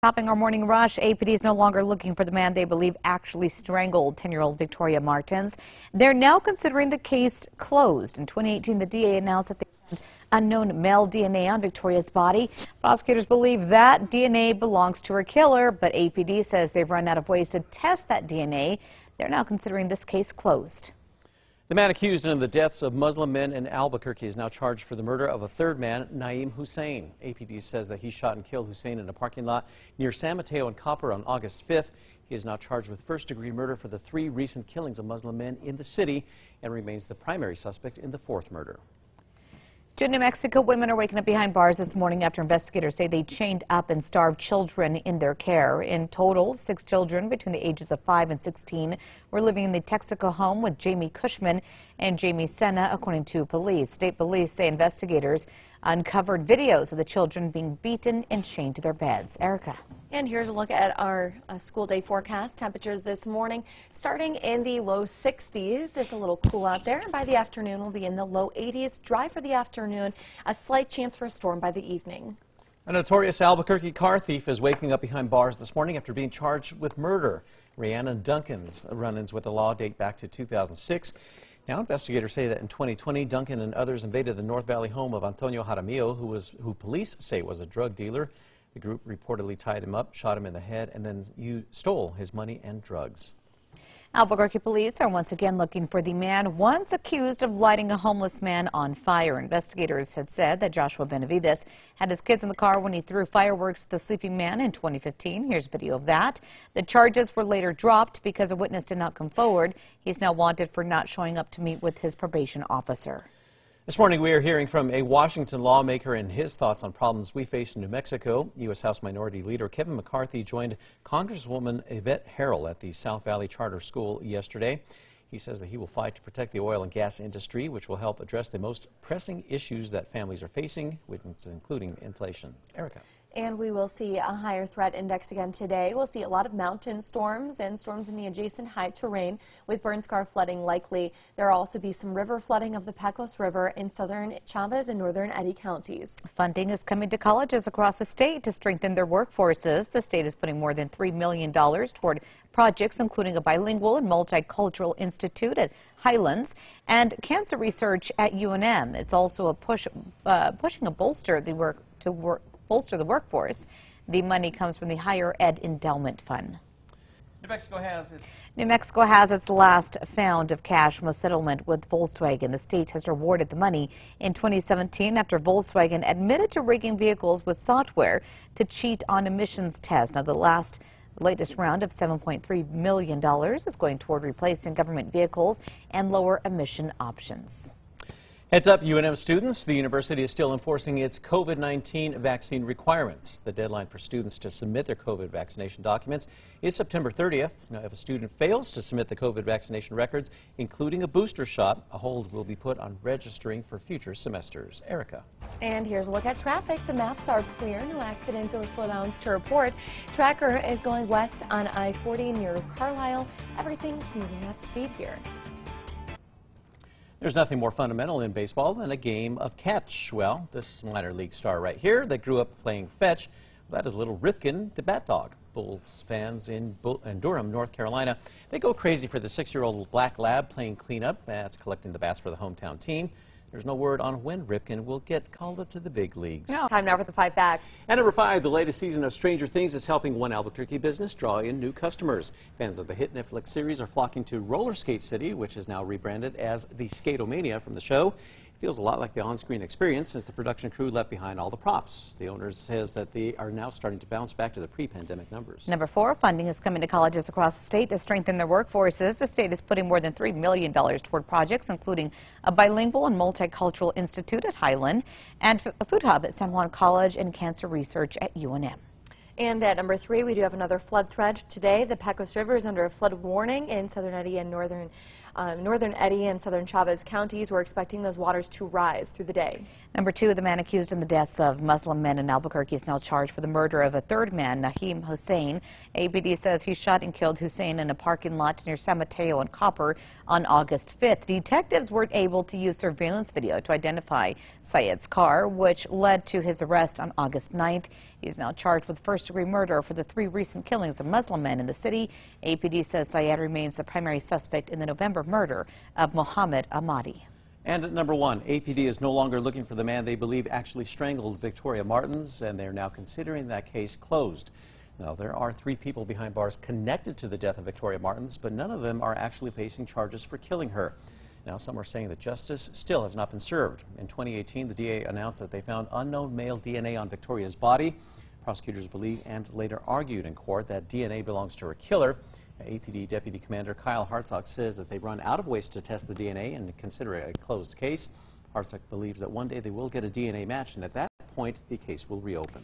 Topping our morning rush, APD is no longer looking for the man they believe actually strangled 10-year-old Victoria Martens. They're now considering the case closed. In 2018, the DA announced that they found unknown male DNA on Victoria's body. Prosecutors believe that DNA belongs to her killer, but APD says they've run out of ways to test that DNA. They're now considering this case closed. The man accused in the deaths of Muslim men in Albuquerque is now charged for the murder of a third man, Naeem Hussein. APD says that he shot and killed Hussein in a parking lot near San Mateo and Copper on August 5th. He is now charged with first-degree murder for the 3 recent killings of Muslim men in the city and remains the primary suspect in the 4th murder. 2 New Mexico women are waking up behind bars this morning after investigators say they chained up and starved children in their care. In total, 6 children between the ages of 5 and 16 were living in the Texaco home with Jamie Cushman and Jamie Senna, according to police. State police say investigators uncovered videos of the children being beaten and chained to their beds. Erica. And here's a look at our school day forecast. Temperatures this morning starting in the low 60s. It's a little cool out there. By the afternoon, we'll be in the low 80s. Dry for the afternoon. A slight chance for a storm by the evening. A notorious Albuquerque car thief is waking up behind bars this morning after being charged with murder. Rhiannon Duncan's run-ins with the law date back to 2006. Now, investigators say that in 2020, Duncan and others invaded the North Valley home of Antonio Jaramillo, who police say was a drug dealer. The group reportedly tied him up, shot him in the head, and then stole his money and drugs. Albuquerque police are once again looking for the man once accused of lighting a homeless man on fire. Investigators had said that Joshua Benavides had his kids in the car when he threw fireworks at the sleeping man in 2015. Here's video of that. The charges were later dropped because a witness did not come forward. He's now wanted for not showing up to meet with his probation officer. This morning we are hearing from a Washington lawmaker and his thoughts on problems we face in New Mexico. U.S. House Minority Leader Kevin McCarthy joined Congresswoman Yvette Harrell at the South Valley Charter School yesterday. He says that he will fight to protect the oil and gas industry, which will help address the most pressing issues that families are facing, including inflation. Erica. And we will see a higher threat index again today. We'll see a lot of mountain storms and storms in the adjacent high terrain with burn scar flooding likely. There will also be some river flooding of the Pecos River in southern Chavez and northern Eddy counties. Funding is coming to colleges across the state to strengthen their workforces. The state is putting more than $3 million toward projects including a bilingual and multicultural institute at Highlands and cancer research at UNM. It's also a pushing to bolster the workforce. The money comes from the Higher Ed Endowment Fund. New Mexico has its last found of cash from a settlement with Volkswagen. The state has rewarded the money in 2017 after Volkswagen admitted to rigging vehicles with software to cheat on emissions tests. Now, the latest round of $7.3 million is going toward replacing government vehicles and lower emission options. Heads up, UNM students. The university is still enforcing its COVID-19 vaccine requirements. The deadline for students to submit their COVID vaccination documents is September 30th. Now, if a student fails to submit the COVID vaccination records, including a booster shot, a hold will be put on registering for future semesters. Erica. And here's a look at traffic. The maps are clear. No accidents or slowdowns to report. Tracker is going west on I-40 near Carlisle. Everything's moving at speed here. There's nothing more fundamental in baseball than a game of catch. Well, this minor league star right here that grew up playing fetch, that is little Ripken, the bat dog. Bulls fans in Durham, North Carolina, they go crazy for the 6-year-old black lab playing cleanup. That's collecting the bats for the hometown team. There's no word on when Ripken will get called up to the big leagues. No. Time now for the 5 facts. At number 5, the latest season of Stranger Things is helping one Albuquerque business draw in new customers. Fans of the hit Netflix series are flocking to Roller Skate City, which is now rebranded as the Skatomania from the show. It feels a lot like the on-screen experience since the production crew left behind all the props. The owner says that they are now starting to bounce back to the pre-pandemic numbers. Number 4, funding is coming to colleges across the state to strengthen their workforces. The state is putting more than $3 million toward projects including a bilingual and multicultural institute at Highland and a food hub at San Juan College and cancer research at UNM. And at number 3, we do have another flood threat today. The Pecos River is under a flood warning in southern Eddy and northern northern Eddy and southern Chavez counties. We're expecting those waters to rise through the day. Number 2, the man accused in the deaths of Muslim men in Albuquerque is now charged for the murder of a third man, Naheem Hussein. APD says he shot and killed Hussein in a parking lot near San Mateo and Copper on August 5th. Detectives weren't able to use surveillance video to identify Syed's car, which led to his arrest on August 9th. He's now charged with first-degree murder for the 3 recent killings of Muslim men in the city. APD says Syed remains the primary suspect in the November murder of Mohammed Ahmadi. And at number 1, APD is no longer looking for the man they believe actually strangled Victoria Martens, and they're now considering that case closed. Now, there are 3 people behind bars connected to the death of Victoria Martens, but none of them are actually facing charges for killing her. Now, some are saying that justice still has not been served. In 2018, the DA announced that they found unknown male DNA on Victoria's body. Prosecutors believe and later argued in court that DNA belongs to her killer. APD Deputy Commander Kyle Hartsock says that they've run out of ways to test the DNA and consider it a closed case. Hartsock believes that one day they will get a DNA match, and at that point, the case will reopen.